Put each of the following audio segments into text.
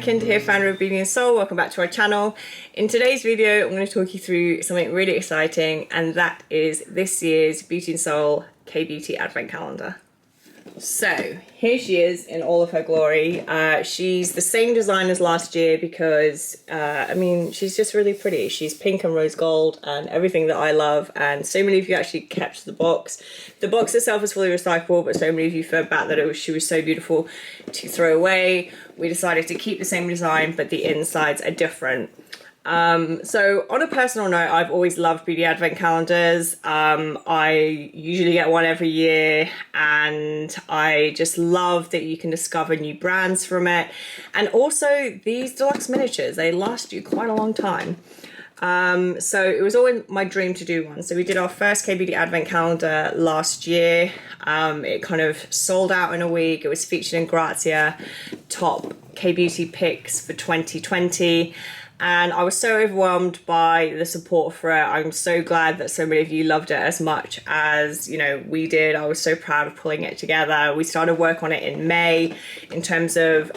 Kinder here, founder of Beauty and Soul. Welcome back to our channel. In today's video, I'm going to talk you through something really exciting, and that is this year's Beauty and Soul K-Beauty Advent Calendar. So here she is in all of her glory. She's the same design as last year because, I mean, she's just really pretty. She's pink and rose gold and everything that I love. And so many of you actually kept the box. The box itself is fully recyclable, but so many of you felt back that she was so beautiful to throw away. We decided to keep the same design, but the insides are different. So on a personal note, I've always loved beauty advent calendars. I usually get one every year, and I just love that you can discover new brands from it. And also these deluxe miniatures, they last you quite a long time. So it was always my dream to do one. So we did our first K-Beauty advent calendar last year. It kind of sold out in a week. It was featured in Grazia top K-Beauty picks for 2020. And I was so overwhelmed by the support for it. I'm so glad that so many of you loved it as much as, you know, we did. I was so proud of pulling it together. We started work on it in May in terms of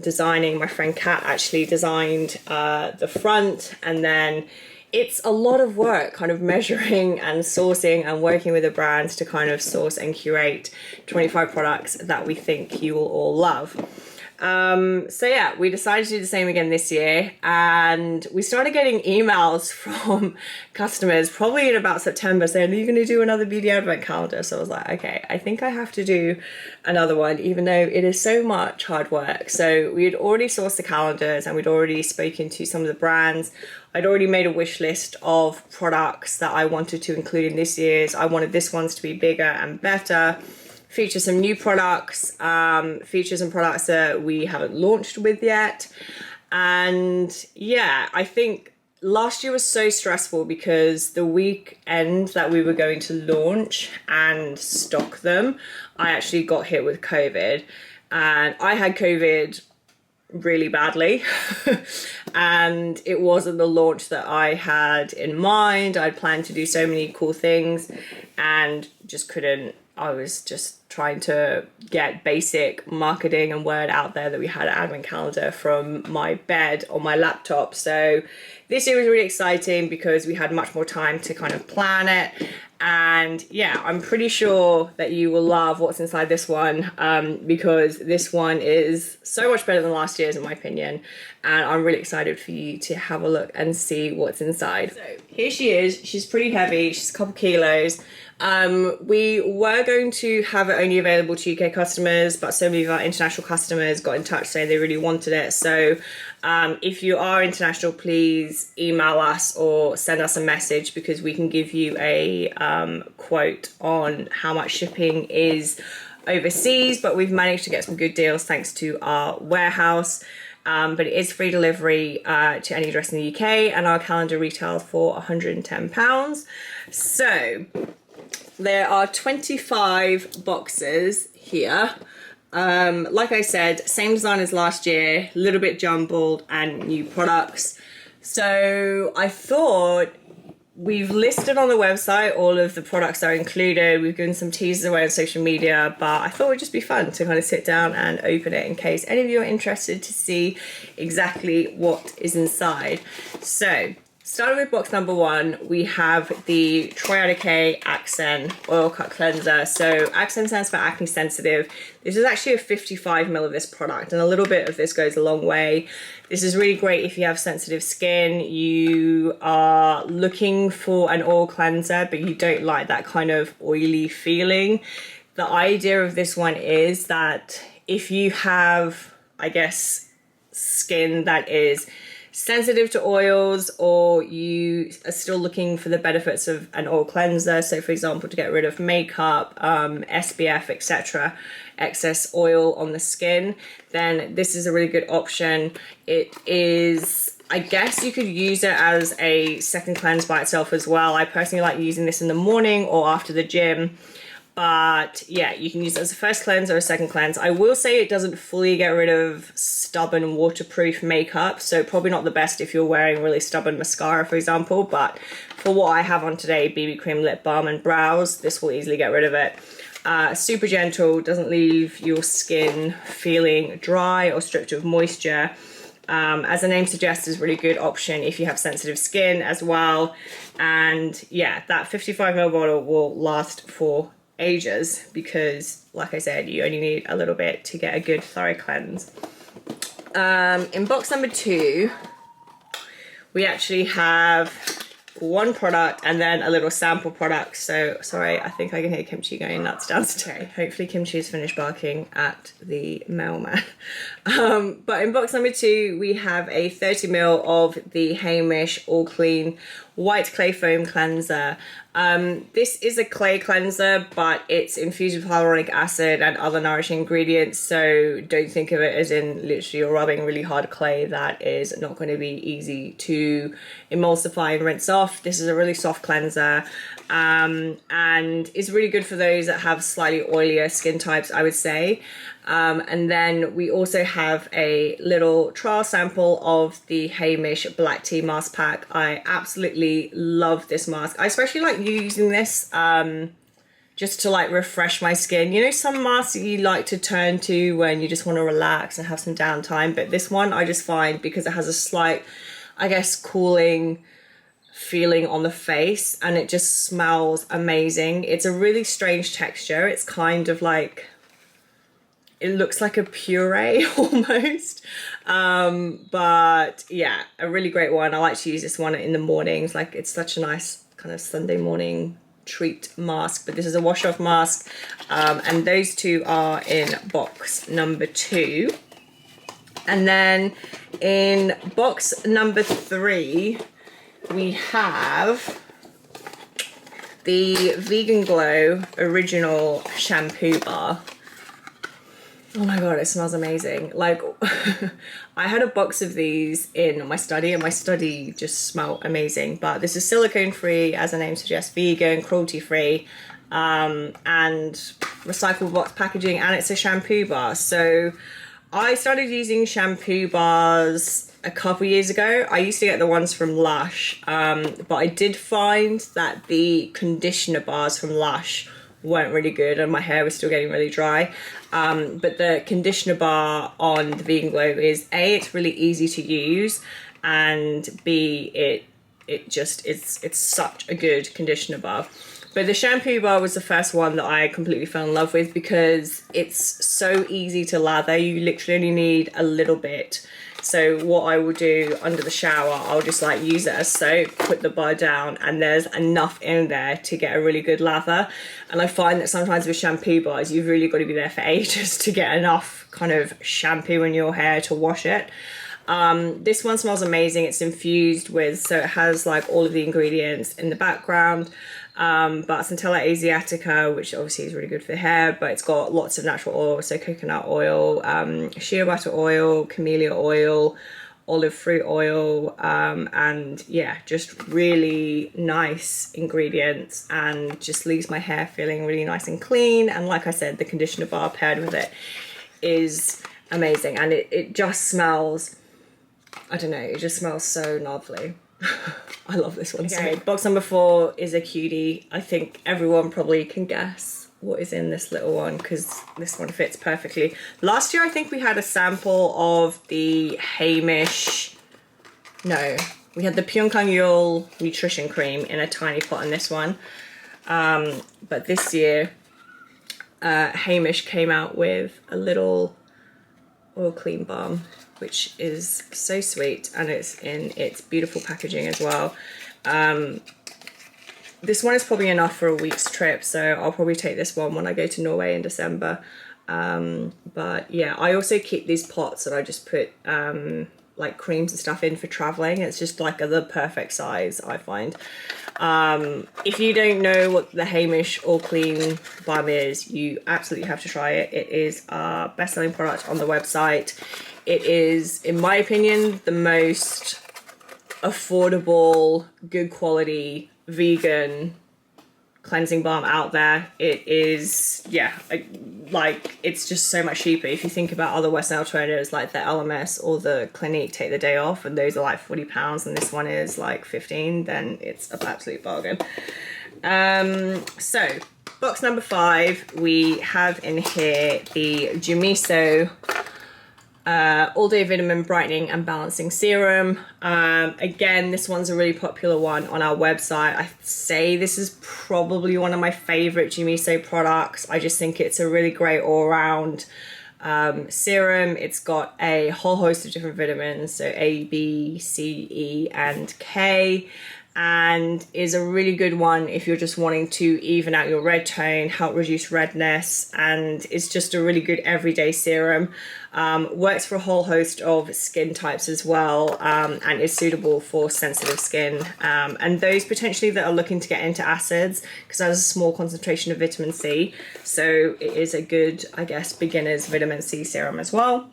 designing. My friend Kat actually designed the front, and then it's a lot of work kind of measuring and sourcing and working with the brands to kind of source and curate 25 products that we think you will all love. So yeah, we decided to do the same again this year, and we started getting emails from customers probably in about September saying, are you going to do another beauty advent calendar? So I was like, okay, I think I have to do another one, even though it is so much hard work. So we had already sourced the calendars and we'd already spoken to some of the brands. I'd already made a wish list of products that I wanted to include in this year's. I wanted this one's to be bigger and better. Feature some new products, feature some products that we haven't launched with yet. And yeah, I think last year was so stressful because the weekend that we were going to launch and stock them, I actually got hit with COVID. And I had COVID really badly. And it wasn't the launch that I had in mind. I'd planned to do so many cool things and just couldn't. I was just trying to get basic marketing and word out there that we had an advent calendar from my bed on my laptop. So this year was really exciting because we had much more time to kind of plan it. And yeah, I'm pretty sure that you will love what's inside this one, because this one is so much better than last year's in my opinion. And I'm really excited for you to have a look and see what's inside. So here she is. She's pretty heavy. She's a couple kilos. We were going to have it only available to UK customers, but so many of our international customers got in touch saying they really wanted it. So if you are international, please email us or send us a message, because we can give you a quote on how much shipping is overseas. But we've managed to get some good deals thanks to our warehouse. But it is free delivery to any address in the UK, and our calendar retails for £110. So there are 25 boxes here. Like I said, same design as last year, a little bit jumbled and new products. So I thought, we've listed on the website all of the products that are included. We've given some teasers away on social media, but I thought it would just be fun to kind of sit down and open it in case any of you are interested to see exactly what is inside. So starting with box number one, we have the Triadic Accent Oil Cut Cleanser. So Accent stands for acne sensitive. This is actually a 55 ml of this product, and a little bit of this goes a long way. This is really great if you have sensitive skin, you are looking for an oil cleanser, but you don't like that kind of oily feeling. The idea of this one is that if you have, I guess, skin that is sensitive to oils, or you are still looking for the benefits of an oil cleanser, so for example to get rid of makeup, SPF, etc., excess oil on the skin, then this is a really good option. It is, I guess you could use it as a second cleanse by itself as well. I personally like using this in the morning or after the gym. But yeah, you can use it as a first cleanse or a second cleanse. I will say it doesn't fully get rid of stubborn waterproof makeup, so probably not the best if you're wearing really stubborn mascara, for example. But for what I have on today, BB cream, lip balm and brows, this will easily get rid of it. Super gentle, doesn't leave your skin feeling dry or stripped of moisture. As the name suggests, is a really good option if you have sensitive skin as well. And yeah, that 55ml bottle will last for ages because, like I said, you only need a little bit to get a good thorough cleanse. In box number 2, we actually have one product and then a little sample product. So sorry, I think I can hear Kimchi going nuts downstairs. Hopefully Kimchi has finished barking at the mailman. But in box number 2, we have a 30ml of the Hamish All Clean White Clay Foam Cleanser. This is a clay cleanser, but it's infused with hyaluronic acid and other nourishing ingredients, so don't think of it as in literally you're rubbing really hard clay that is not going to be easy to emulsify and rinse off. This is a really soft cleanser, and is really good for those that have slightly oilier skin types, I would say. And then we also have a little trial sample of the Hamish Black Tea Mask Pack. I absolutely love this mask. I especially like using this just to like refresh my skin. You know, some masks you like to turn to when you just want to relax and have some downtime, but this one I just find, because it has a slight, I guess, cooling feeling on the face, and it just smells amazing. It's a really strange texture. It's kind of like, it looks like a puree almost, but yeah, a really great one. I like to use this one in the mornings. Like, it's such a nice kind of Sunday morning treat mask. But this is a wash off mask, and those two are in box number 2. And then in box number 3 we have the Vegan Glow Original Shampoo Bar. Oh my god, it smells amazing. Like, I had a box of these in my study, and my study just smelled amazing. But this is silicone free, as the name suggests, vegan, cruelty free, and recyclable box packaging, and it's a shampoo bar. So I started using shampoo bars a couple years ago. I used to get the ones from Lush, but I did find that the conditioner bars from Lush weren't really good, and my hair was still getting really dry. But the conditioner bar on the Vegan Glow is A, it's really easy to use, and B, it's such a good conditioner bar. But the shampoo bar was the first one that I completely fell in love with because it's so easy to lather. You literally only need a little bit. So what I will do under the shower, I'll just like use it as soap, put the bar down, and there's enough in there to get a really good lather. And I find that sometimes with shampoo bars, you've really got to be there for ages to get enough kind of shampoo in your hair to wash it. This one smells amazing. It's infused with, so it has like all of the ingredients in the background. But Centella Asiatica, which obviously is really good for hair, but it's got lots of natural oil, so coconut oil, shea butter oil, camellia oil, olive fruit oil, and yeah, just really nice ingredients, and just leaves my hair feeling really nice and clean. And like I said, the conditioner bar paired with it is amazing, and it just smells, I don't know, it just smells so lovely. I love this one. Okay, box number 4 is a cutie. I think everyone probably can guess what is in this little one because this one fits perfectly. Last year I think we had a sample of the Hamish, no, we had the Pyongyang nutrition cream in a tiny pot in this one, but this year Hamish came out with a little oil clean balm, which is so sweet, and it's in its beautiful packaging as well. This one is probably enough for a week's trip, so I'll probably take this one when I go to Norway in December. But yeah, I also keep these pots that I just put like creams and stuff in for traveling. It's just like the perfect size, I find. If you don't know what the Hamish All Clean Balm is, you absolutely have to try it. It is our best-selling product on the website. It is, in my opinion, the most affordable, good quality, vegan cleansing balm out there. It is, yeah, like, it's just so much cheaper. If you think about other Western alternatives like the LMS or the Clinique Take the Day Off, and those are like £40, and this one is like 15, then it's an absolute bargain. So box number 5, we have in here the Jumiso All Day Vitamin Brightening and Balancing Serum. Again, this one's a really popular one on our website. I say this is probably one of my favorite Jumiso products. I just think it's a really great all-round serum. It's got a whole host of different vitamins, so A, B, C, E, and K, and is a really good one if you're just wanting to even out your red tone, help reduce redness, and it's just a really good everyday serum. Works for a whole host of skin types as well, and is suitable for sensitive skin, and those potentially that are looking to get into acids, because it has a small concentration of vitamin C, so it is a good, I guess, beginner's vitamin C serum as well.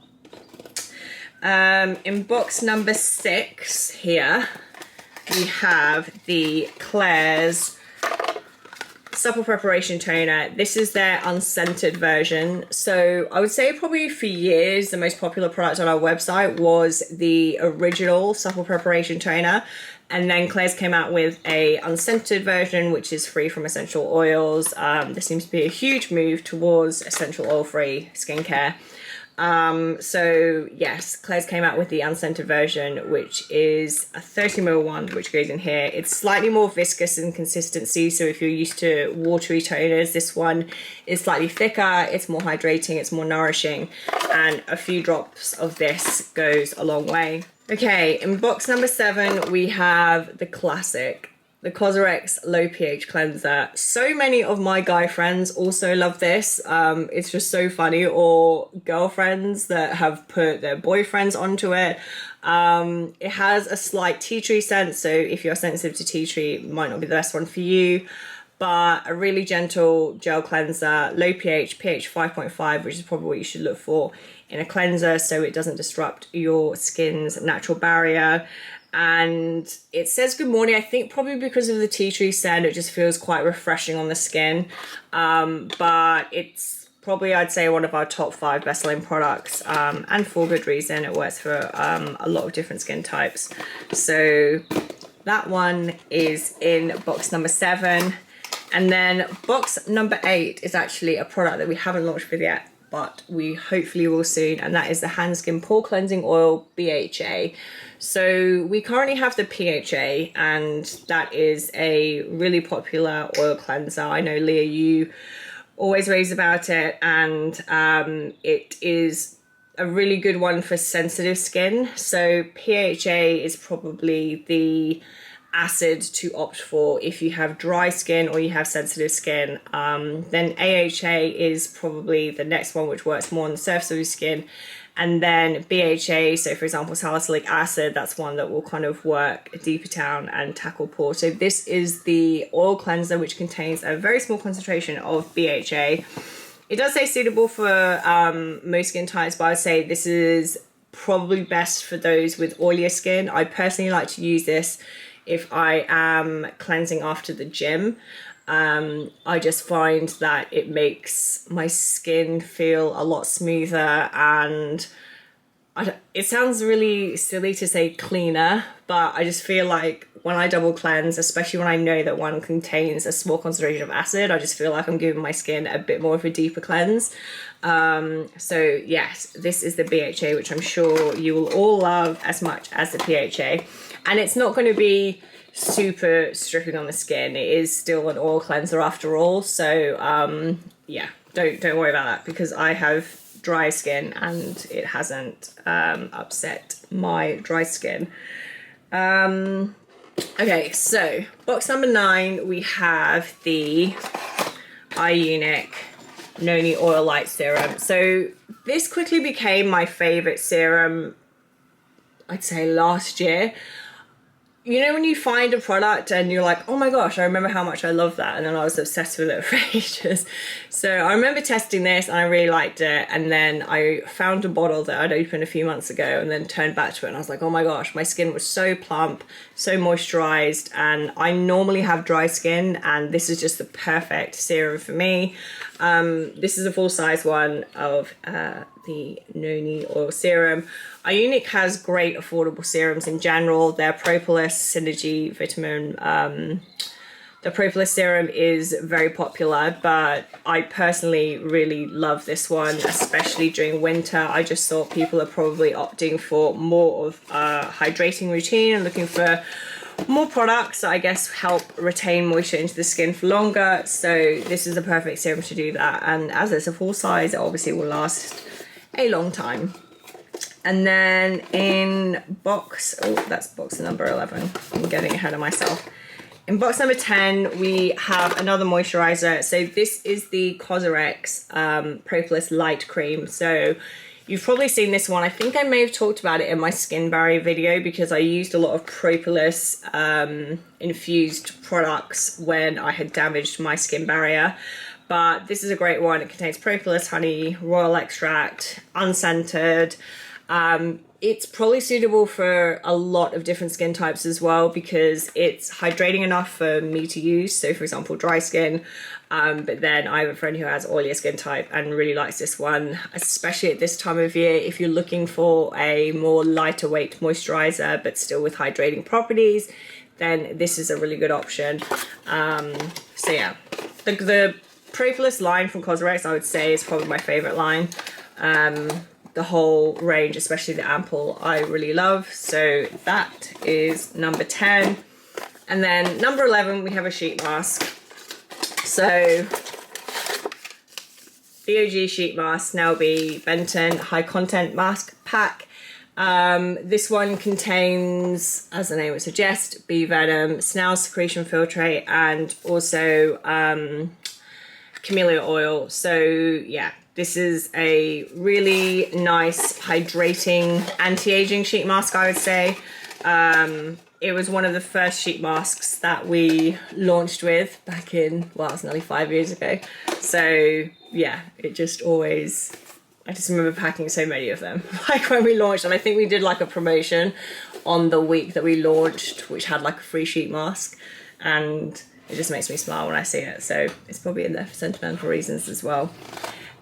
In box number 6 here, we have the Claire's Supple Preparation Toner. This is their unscented version. So I would say probably for years, the most popular product on our website was the original Supple Preparation Toner. And then Claire's came out with a unscented version, which is free from essential oils. There seems to be a huge move towards essential oil-free skincare. So yes, Claire's came out with the unscented version, which is a 30ml one, which goes in here. It's slightly more viscous in consistency, so if you're used to watery toners, this one is slightly thicker, it's more hydrating, it's more nourishing, and a few drops of this goes a long way. Okay, in box number 7, we have the classic, the Cosrx Low pH Cleanser. So many of my guy friends also love this. It's just so funny, or girlfriends that have put their boyfriends onto it. It has a slight tea tree scent, so if you're sensitive to tea tree, it might not be the best one for you. But a really gentle gel cleanser, low pH, pH 5.5, which is probably what you should look for in a cleanser, so it doesn't disrupt your skin's natural barrier. And it says good morning. I think probably because of the tea tree scent, it just feels quite refreshing on the skin. But it's probably, I'd say, one of our top 5 best-selling products, and for good reason. It works for a lot of different skin types. So that one is in box number 7. And then box number 8 is actually a product that we haven't launched with yet, but we hopefully will soon, and that is the Hand Skin Pore Cleansing Oil BHA. So we currently have the PHA, and that is a really popular oil cleanser. I know, Leah, you always raves about it, and it is a really good one for sensitive skin. So PHA is probably the acid to opt for if you have dry skin or you have sensitive skin. Then AHA is probably the next one, which works more on the surface of your skin. And then BHA, so for example, salicylic acid, that's one that will kind of work deeper down and tackle pores. So this is the oil cleanser, which contains a very small concentration of BHA. It does say suitable for most skin types, but I'd say this is probably best for those with oilier skin. I personally like to use this if I am cleansing after the gym. I just find that it makes my skin feel a lot smoother, and it sounds really silly to say cleaner, but I just feel like when I double cleanse, especially when I know that one contains a small concentration of acid, I just feel like I'm giving my skin a bit more of a deeper cleanse. So yes, this is the BHA, which I'm sure you will all love as much as the PHA. And it's not going to be super stripping on the skin. It is still an oil cleanser after all. So yeah, don't worry about that, because I have dry skin and it hasn't upset my dry skin. Okay, so box number 9, we have the iUnic Noni Oil Light Serum. So this quickly became my favorite serum, I'd say last year. You know when you find a product and you're like, oh my gosh, I remember how much I love that, and then I was obsessed with it for ages. So I remember testing this and I really liked it, and then I found a bottle that I'd opened a few months ago and then turned back to it, and I was like, oh my gosh, my skin was so plump, so moisturized, and I normally have dry skin, and this is just the perfect serum for me. This is a full-size one of the Noni Oil Serum. iUnic has great affordable serums in general. Their Propolis Synergy Vitamin The Propolis serum is very popular, but I personally really love this one, especially during winter. I just thought people are probably opting for more of a hydrating routine and looking for more products that I guess help retain moisture into the skin for longer. So this is a perfect serum to do that. And as it's a full size, it obviously will last a long time. And then in box, oh, that's box number 11. I'm getting ahead of myself. In box number 10, we have another moisturizer. So this is the Cosrx Propolis Light Cream. So you've probably seen this one. I think I may have talked about it in my skin barrier video because I used a lot of Propolis infused products when I had damaged my skin barrier. But this is a great one. It contains propolis, honey, royal extract, unscented. It's probably suitable for a lot of different skin types as well because it's hydrating enough for me to use. So for example, dry skin, but then I have a friend who has oilier skin type and really likes this one, especially at this time of year. If you're looking for a more lighter weight moisturizer, but still with hydrating properties, then this is a really good option. So yeah, the Propolis line from Cosrx, I would say, is probably my favorite line. The whole range, especially the ampoule, I really love. So that is number 10. And then number 11, we have a sheet mask. So the OG sheet mask, now be Benton High Content Mask Pack. This one contains, as the name would suggest, bee venom, snail secretion filtrate, and also camellia oil. So yeah, this is a really nice hydrating anti-aging sheet mask, I would say. It was one of the first sheet masks that we launched with back in, well, it's nearly 5 years ago. So yeah, it just always, I just remember packing so many of them like when we launched. And I think we did like a promotion on the week that we launched, which had like a free sheet mask, and it just makes me smile when I see it. So it's probably in there for sentimental reasons as well.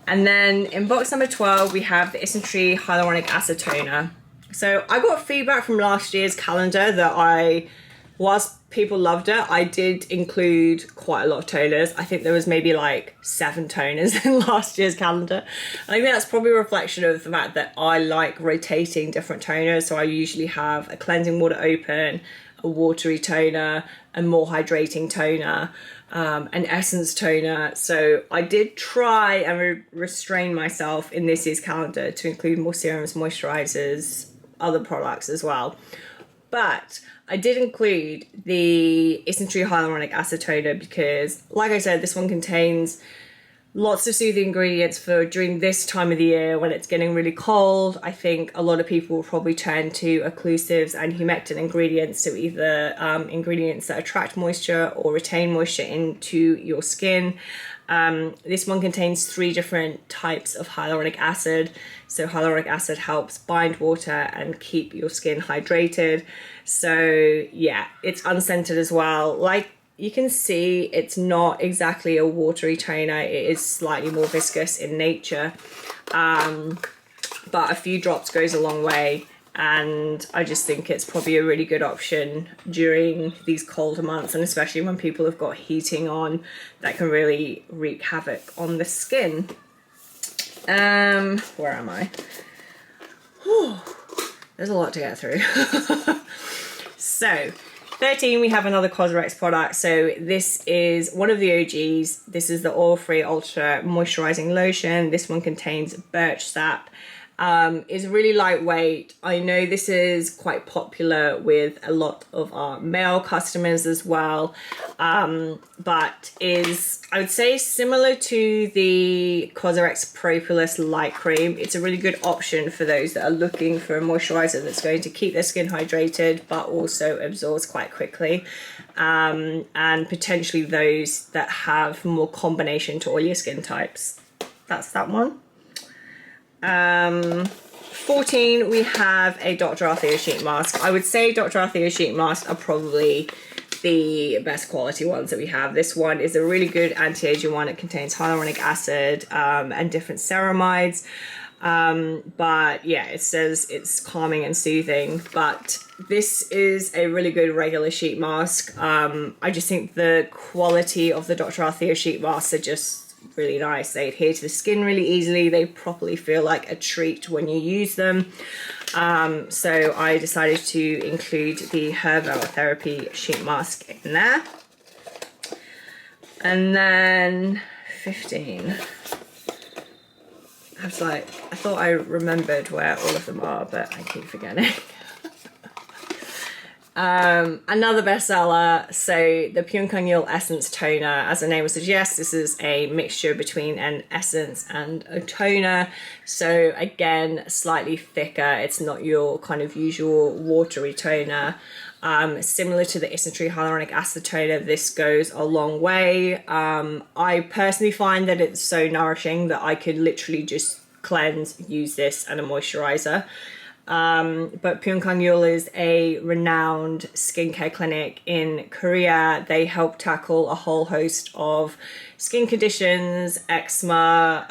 And then in box number 12, we have the Isntree Hyaluronic Acid Toner. So I got feedback from last year's calendar that whilst people loved it, I did include quite a lot of toners. I think there was maybe like 7 toners in last year's calendar. And I think that's probably a reflection of the fact that I like rotating different toners. So I usually have a cleansing water open, a watery toner, a more hydrating toner, an essence toner. So I did try and restrain myself in this year's calendar to include more serums, moisturizers, other products as well. But I did include the Isntree Hyaluronic Acid Toner because, like I said, this one contains lots of soothing ingredients for during this time of the year when it's getting really cold. I think a lot of people will probably turn to occlusives and humectant ingredients, so either ingredients that attract moisture or retain moisture into your skin. This one contains 3 different types of hyaluronic acid. So hyaluronic acid helps bind water and keep your skin hydrated. So yeah, it's unscented as well. Like you can see, it's not exactly a watery toner. It is slightly more viscous in nature, but a few drops goes a long way. And I just think it's probably a really good option during these colder months, and especially when people have got heating on, that can really wreak havoc on the skin. Where am I? Whew, there's a lot to get through. So 13, we have another Cosrx product. So this is one of the OGs. This is the oil-free ultra moisturizing lotion. This one contains birch sap. It's really lightweight. I know this is quite popular with a lot of our male customers as well, but is, I would say, similar to the Cosrx Propolis Light Cream. It's a really good option for those that are looking for a moisturizer that's going to keep their skin hydrated but also absorbs quite quickly, and potentially those that have more combination to oilier skin types. That's that one. 14, we have a Dr. Althea sheet mask. I would say Dr. Althea sheet masks are probably the best quality ones that we have. This one is a really good anti-aging one. It contains hyaluronic acid and different ceramides. But yeah, it says it's calming and soothing, but this is a really good regular sheet mask. I just think the quality of the Dr. Althea sheet masks are just really nice. They adhere to the skin really easily. They properly feel like a treat when you use them. So I decided to include the Herbal Therapy sheet mask in there. And then 15. I was like, I thought I remembered where all of them are, but I keep forgetting. Another bestseller, so the Pyeongkang Essence Toner. As the name would suggest, this is a mixture between an essence and a toner. So again, slightly thicker. It's not your kind of usual watery toner. Similar to the Isntree Hyaluronic Acid Toner, this goes a long way. I personally find that it's so nourishing that I could literally just cleanse, use this and a moisturizer. But Pyeongkang is a renowned skincare clinic in Korea. They help tackle a whole host of skin conditions, eczema,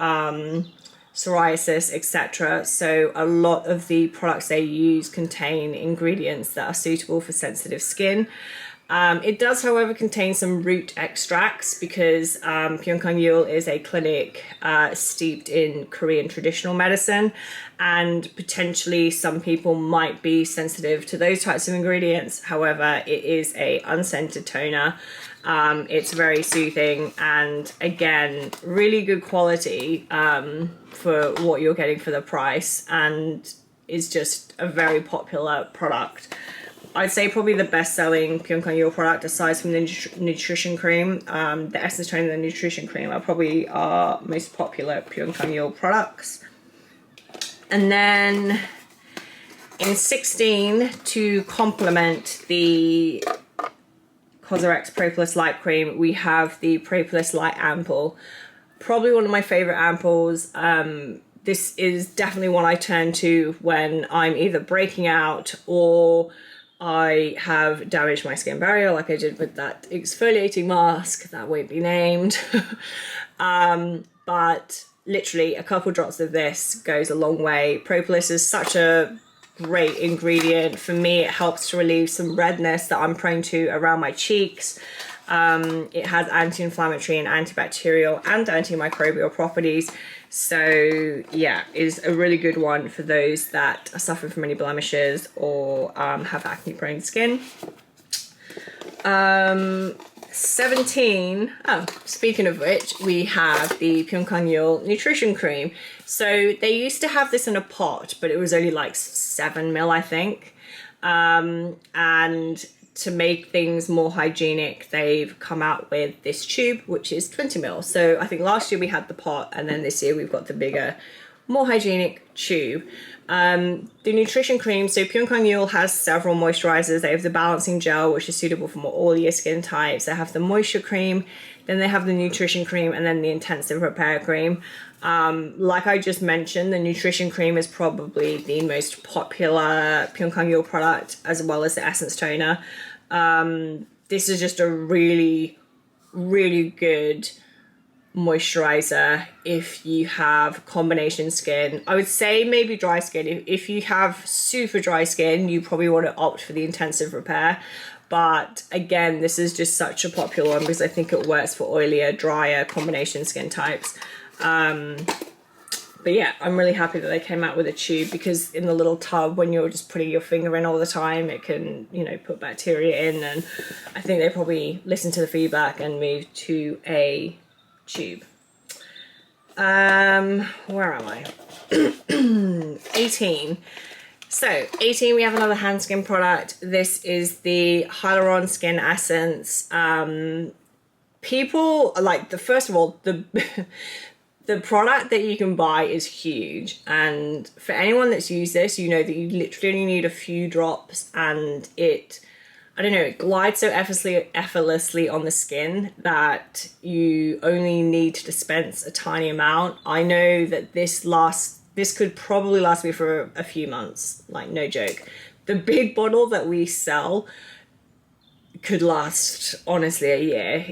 psoriasis, etc. So a lot of the products they use contain ingredients that are suitable for sensitive skin. It does, however, contain some root extracts because Pyeongkang is a clinic steeped in Korean traditional medicine, and potentially some people might be sensitive to those types of ingredients. However, it is a unscented toner. It's very soothing and, again, really good quality for what you're getting for the price, and is just a very popular product. I'd say probably the best-selling Pyeongkang product, aside from the nutrition cream. The Essence Toner and the nutrition cream are probably our most popular Pyeongkang products. And then in 16, to complement the Cosrx Propolis Light Cream, we have the Propolis Light Ampoule. Probably one of my favorite ampoules. This is definitely one I turn to when I'm either breaking out or I have damaged my skin barrier, like I did with that exfoliating mask that won't be named. But literally a couple drops of this goes a long way. Propolis is such a great ingredient. For me, it helps to relieve some redness that I'm prone to around my cheeks. It has anti-inflammatory and antibacterial and antimicrobial properties. So yeah, is a really good one for those that are suffering from any blemishes or have acne prone skin. 17, speaking of which, we have the Pyeongkang Nutrition Cream. So they used to have this in a pot, but it was only like 7 ml, I think. And to make things more hygienic, they've come out with this tube, which is 20 ml. So I think last year we had the pot, and then this year we've got the bigger, more hygienic tube. The nutrition cream, so Pyeongkang has several moisturizers. They have the balancing gel, which is suitable for more oilier skin types. They have the moisture cream, then they have the nutrition cream, and then the intensive repair cream. Like I just mentioned, the nutrition cream is probably the most popular Pyeongkang product, as well as the essence toner. This is just a really, really good moisturizer if you have combination skin. I would say maybe dry skin. If you have super dry skin, you probably want to opt for the intensive repair. But again, this is just such a popular one because I think it works for oilier, drier combination skin types. But yeah, I'm really happy that they came out with a tube, because in the little tub, when you're just putting your finger in all the time, it can, you know, put bacteria in. And I think they probably listened to the feedback and moved to a tube. Where am I? 18. So 18, we have another hand skin product. This is the Hyaluron Skin Essence. People like first of all, the product that you can buy is huge, and for anyone that's used this, you know that you literally need a few drops, and it, I don't know, it glides so effortlessly on the skin that you only need to dispense a tiny amount. I know that this could probably last me for a few months, like no joke. The big bottle that we sell could last honestly a year.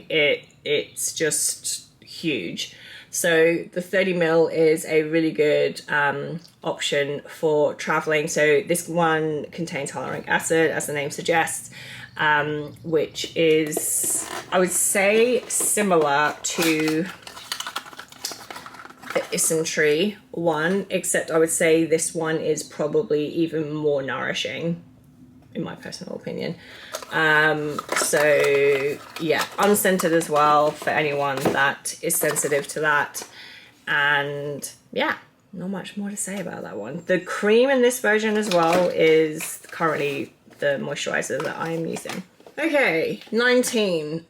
It's just huge. So the 30ml is a really good option for traveling. So this one contains hyaluronic acid, as the name suggests, which is, I would say, similar to the Isentry one, except I would say this one is probably even more nourishing, in my personal opinion. So yeah, unscented as well for anyone that is sensitive to that. And yeah, not much more to say about that one. The cream in this version as well is currently the moisturizer that I am using. Okay, 19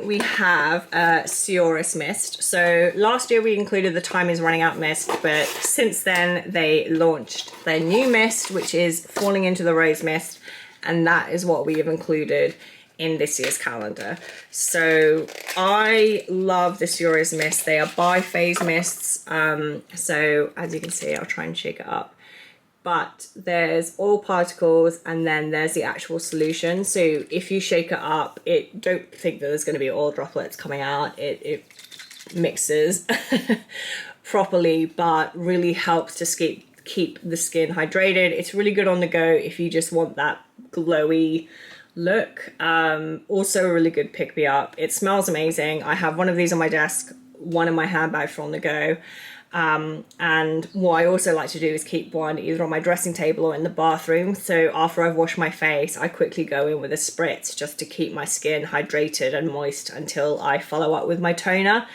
we have Seoul Mist. So last year we included the Time Is Running Out mist, but since then they launched their new mist, which is Falling Into the Rose mist, and that is what we have included in this year's calendar. So I love the Seoul mist. They are biphase mists. So as you can see, I'll try and shake it up. But there's oil particles and then there's the actual solution. So if you shake it up, don't think that there's going to be oil droplets coming out. It mixes properly, but really helps to keep the skin hydrated. It's really good on the go if you just want that glowy look. Also a really good pick me up. It smells amazing. I have one of these on my desk, one in my handbag for on the go. And what I also like to do is keep one either on my dressing table or in the bathroom. So after I've washed my face, I quickly go in with a spritz just to keep my skin hydrated and moist until I follow up with my toner,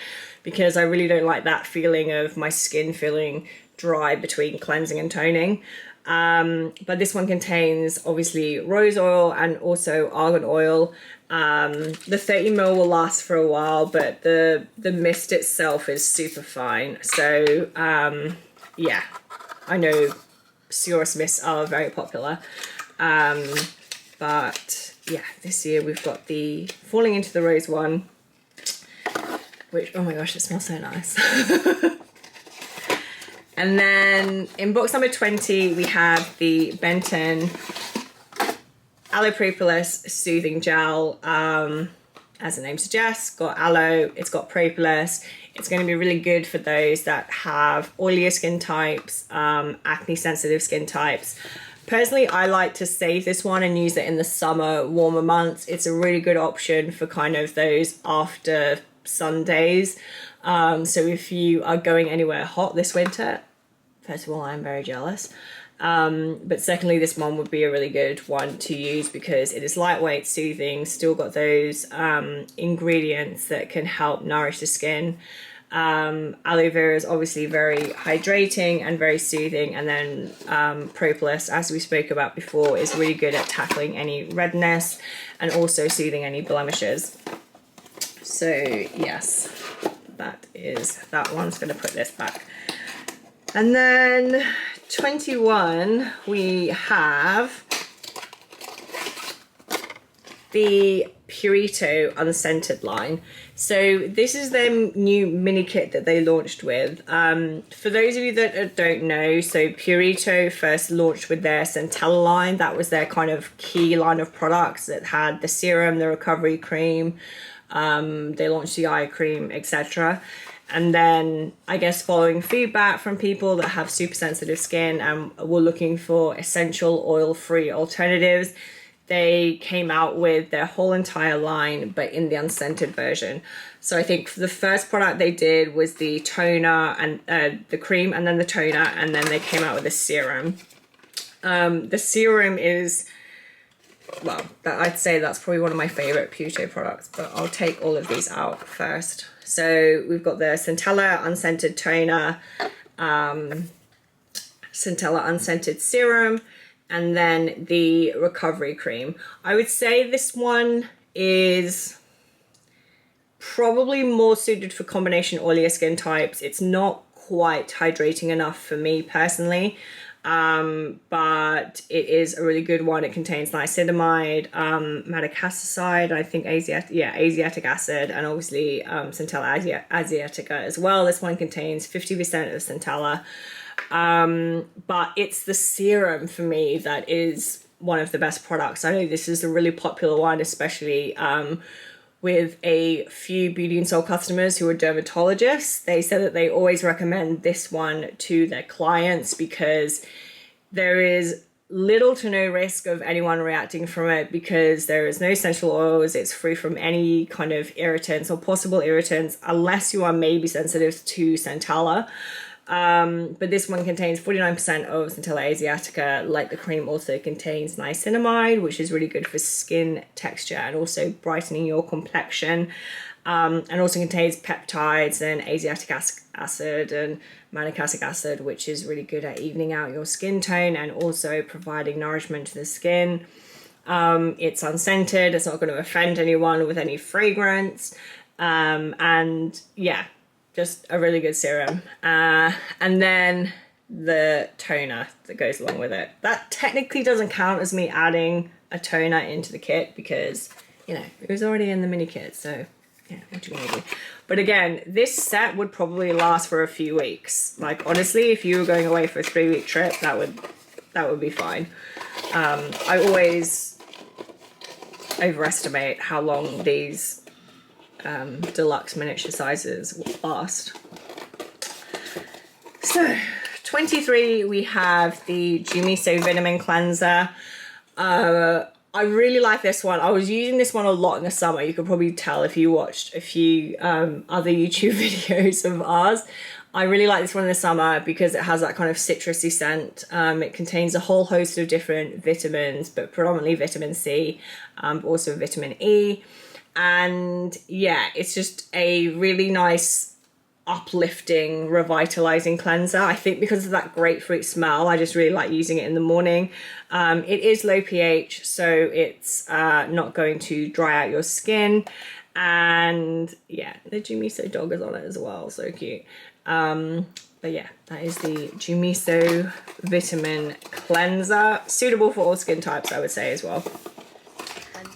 because I really don't like that feeling of my skin feeling dry between cleansing and toning. But this one contains obviously rose oil and also argan oil. The 30ml will last for a while, but the mist itself is super fine. So yeah, I know Seoul mists are very popular. But yeah, this year we've got the Falling Into the Rose one, which, oh my gosh, it smells so nice. And then in box number 20, we have the Benton Aloe Propolis Soothing Gel. As the name suggests, got aloe, it's got propolis. It's going to be really good for those that have oilier skin types, acne sensitive skin types. Personally, I like to save this one and use it in the summer, warmer months. It's a really good option for kind of those after sun days. So if you are going anywhere hot this winter, first of all, I'm very jealous. But secondly, this one would be a really good one to use because it is lightweight, soothing, still got those ingredients that can help nourish the skin. Aloe vera is obviously very hydrating and very soothing, and then propolis, as we spoke about before, is really good at tackling any redness and also soothing any blemishes. So yes, that is that one. I'm just going to put this back. And then 21, we have the Purito unscented line. So this is their new mini kit that they launched with. For those of you that don't know, so Purito first launched with their Centella line. That was their kind of key line of products that had the serum, the recovery cream. They launched the eye cream, etc. And then I guess following feedback from people that have super sensitive skin and were looking for essential oil-free alternatives, they came out with their whole entire line, but in the unscented version. So I think the first product they did was the toner and the cream, and then the toner, and then they came out with a serum. The serum is, well, I'd say that's probably one of my favorite Purito products, but I'll take all of these out first. So we've got the Centella unscented toner, Centella unscented serum, and then the recovery cream. I would say this one is probably more suited for combination oilier skin types. It's not quite hydrating enough for me personally, but it is a really good one. It contains niacinamide, madecassoside, I think asiatic acid, and obviously Centella asiatica as well. This one contains 50% of Centella. But it's the serum for me that is one of the best products. I know this is a really popular one, especially with a few Beauty and Soul customers who are dermatologists. They said that they always recommend this one to their clients because there is little to no risk of anyone reacting from it because there is no essential oils. It's free from any kind of irritants or possible irritants unless you are maybe sensitive to Centella. But this one contains 49% of Centella asiatica. Like the cream also contains niacinamide, which is really good for skin texture and also brightening your complexion. And also contains peptides and asiatic acid and malic acid, which is really good at evening out your skin tone and also providing nourishment to the skin. It's unscented. It's not going to offend anyone with any fragrance. And yeah, just a really good serum. And then the toner that goes along with it. That technically doesn't count as me adding a toner into the kit because, you know, it was already in the mini kit. So yeah, what you gonna do? But again, this set would probably last for a few weeks. Like honestly, if you were going away for a 3-week trip, that would be fine. I always overestimate how long these deluxe miniature sizes will last. So 23, we have the Jumiso Vitamin Cleanser. I really like this one. I was using this one a lot in the summer. You could probably tell if you watched a few other YouTube videos of ours. I really like this one in the summer because it has that kind of citrusy scent. It contains a whole host of different vitamins, but predominantly vitamin C, but also vitamin E. And yeah, it's just a really nice uplifting, revitalizing cleanser. I think because of that grapefruit smell, I just really like using it in the morning. It is low pH, so it's not going to dry out your skin. And yeah, the Jumiso dog is on it as well, so cute. But yeah, that is the Jumiso Vitamin Cleanser, suitable for all skin types, I would say as well.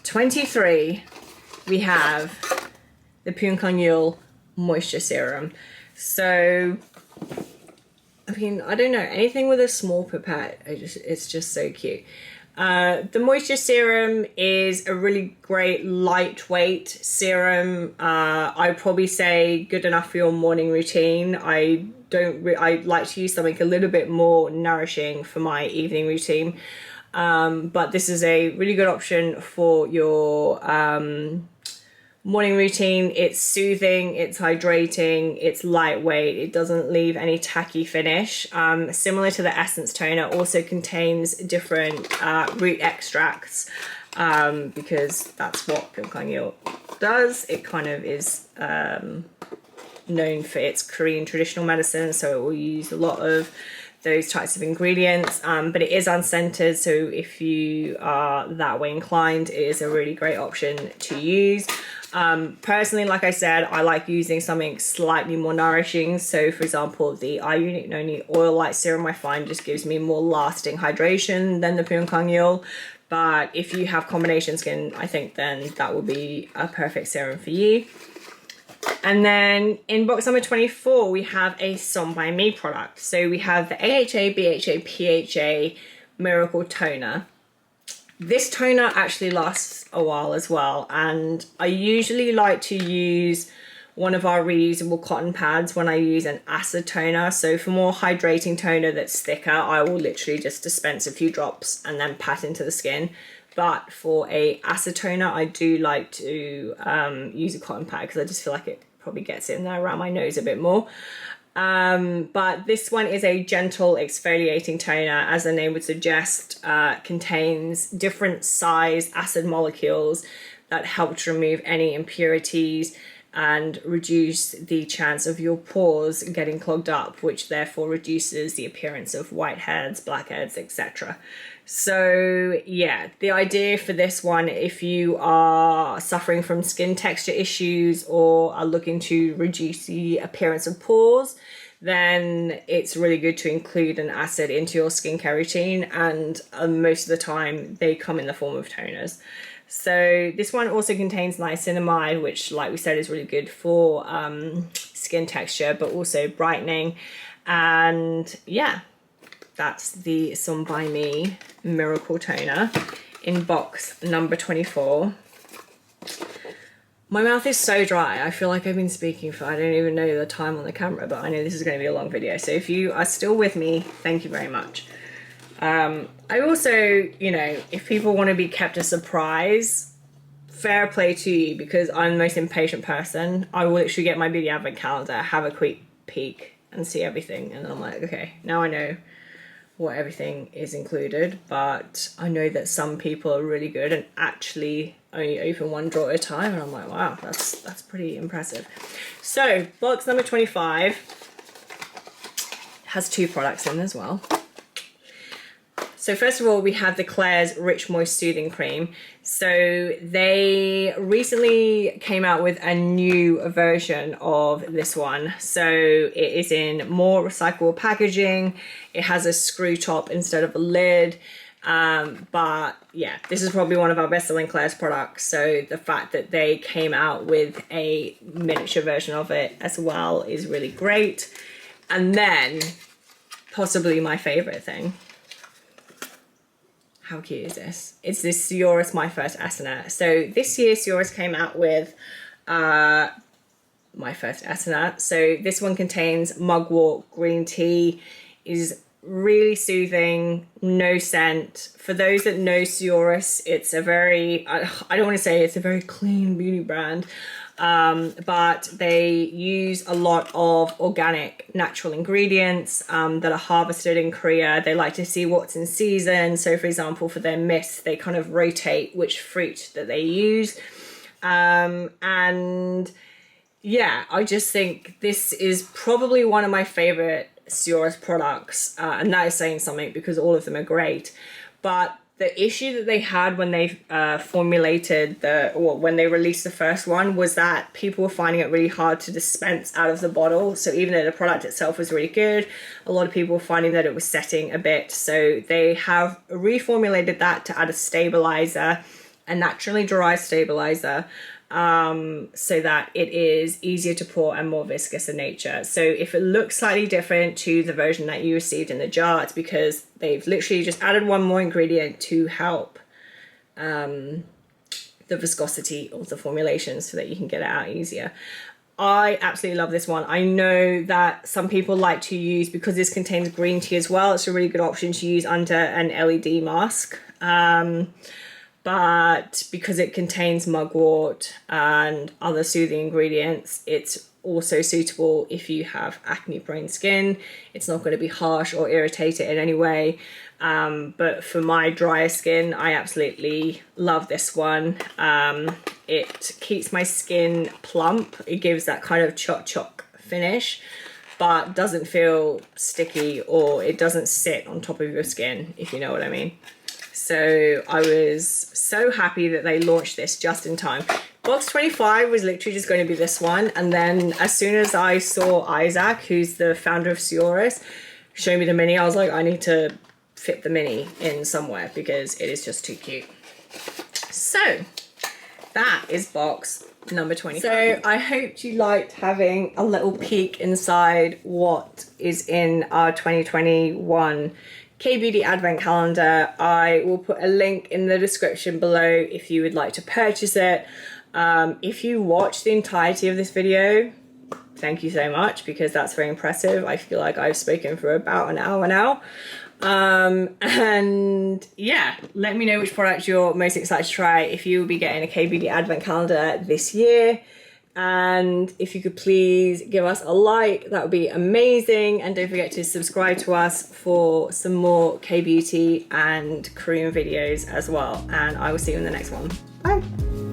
23, we have the Purito Moisture Serum. So I mean, I don't know, anything with a small pipette, it's just so cute. The Moisture Serum is a really great lightweight serum. I'd probably say good enough for your morning routine. I like to use something a little bit more nourishing for my evening routine. But this is a really good option for your morning routine. It's soothing, it's hydrating, it's lightweight, it doesn't leave any tacky finish. Similar to the Essence Toner, also contains different root extracts because that's what Purito does. It kind of is known for its Korean traditional medicine, so it will use a lot of those types of ingredients, but it is unscented, so if you are that way inclined, it is a really great option to use. Personally, like I said, I like using something slightly more nourishing. So for example, the Eye Unique Noni Oil Light Serum I find just gives me more lasting hydration than the Purito. But if you have combination skin, I think then that will be a perfect serum for you. And then in box number 24, we have a Some by Me product. So we have the AHA, BHA, PHA Miracle Toner. This toner actually lasts a while as well, and I usually like to use one of our reusable cotton pads when I use an acid toner. So for more hydrating toner that's thicker, I will literally just dispense a few drops and then pat into the skin. But for a acid toner, I do like to use a cotton pad because I just feel like it probably gets in there around my nose a bit more. But this one is a gentle exfoliating toner, as the name would suggest, contains different size acid molecules that help to remove any impurities and reduce the chance of your pores getting clogged up, which therefore reduces the appearance of whiteheads, blackheads, etc. So yeah, the idea for this one, if you are suffering from skin texture issues or are looking to reduce the appearance of pores, then it's really good to include an acid into your skincare routine, and most of the time they come in the form of toners. So this one also contains niacinamide, which like we said is really good for skin texture but also brightening. And yeah, that's the Some by Me Miracle Toner in box number 24. My mouth is so dry. I feel like I've been speaking for, I don't even know the time on the camera, but I know this is going to be a long video. So if you are still with me, thank you very much. I also, you know, if people want to be kept a surprise, fair play to you, because I'm the most impatient person. I will literally get my beauty advent calendar, have a quick peek and see everything. And then I'm like, okay, now I know what everything is included, but I know that some people are really good and actually only open one drawer at a time, and I'm like, wow, that's pretty impressive. So box number 25 has 2 products in as well. So first of all, we have the Claire's Rich Moist Soothing Cream. So they recently came out with a new version of this one. So it is in more recyclable packaging. It has a screw top instead of a lid. But yeah, this is probably one of our best-selling Claire's products. So the fact that they came out with a miniature version of it as well is really great. And then possibly my favorite thing. How cute is this? It's this Seoul's My First Asana. So this year Seoul's came out with My First Asana. So this one contains mugwort green tea, is really soothing, no scent. For those that know Seoul's, it's a very, I don't want to say it's a very clean beauty brand, but they use a lot of organic natural ingredients that are harvested in Korea. They like to see what's in season. So for example, for their mist, they kind of rotate which fruit that they use. And yeah, I just think this is probably one of my favorite Seoul's products. And that is saying something because all of them are great. But the issue that they had when they formulated when they released the first one was that people were finding it really hard to dispense out of the bottle. So even though the product itself was really good, a lot of people were finding that it was setting a bit. So they have reformulated that to add a stabilizer, a naturally dry stabilizer, so that it is easier to pour and more viscous in nature. So if it looks slightly different to the version that you received in the jar, it's because they've literally just added one more ingredient to help the viscosity of the formulation so that you can get it out easier. I absolutely love this one. I know that some people like to use, because this contains green tea as well, it's a really good option to use under an LED mask. But because it contains mugwort and other soothing ingredients, it's also suitable if you have acne prone skin. It's not going to be harsh or irritate it in any way. But for my drier skin, I absolutely love this one. It keeps my skin plump. It gives that kind of choc finish, but doesn't feel sticky, or it doesn't sit on top of your skin, if you know what I mean. So I was so happy that they launched this just in time. Box 25 was literally just going to be this one. And then as soon as I saw Isaac, who's the founder of Seoul's, show me the mini, I was like, I need to fit the mini in somewhere because it is just too cute. So that is box number 25. So I hoped you liked having a little peek inside what is in our 2021 K-Beauty Advent Calendar. I will put a link in the description below if you would like to purchase it. If you watch the entirety of this video, thank you so much, because that's very impressive. I feel like I've spoken for about an hour now. And yeah, let me know which product you're most excited to try if you will be getting a K-Beauty Advent Calendar this year. And if you could please give us a like, that would be amazing. And don't forget to subscribe to us for some more K-Beauty and Korean videos as well. And I will see you in the next one. Bye.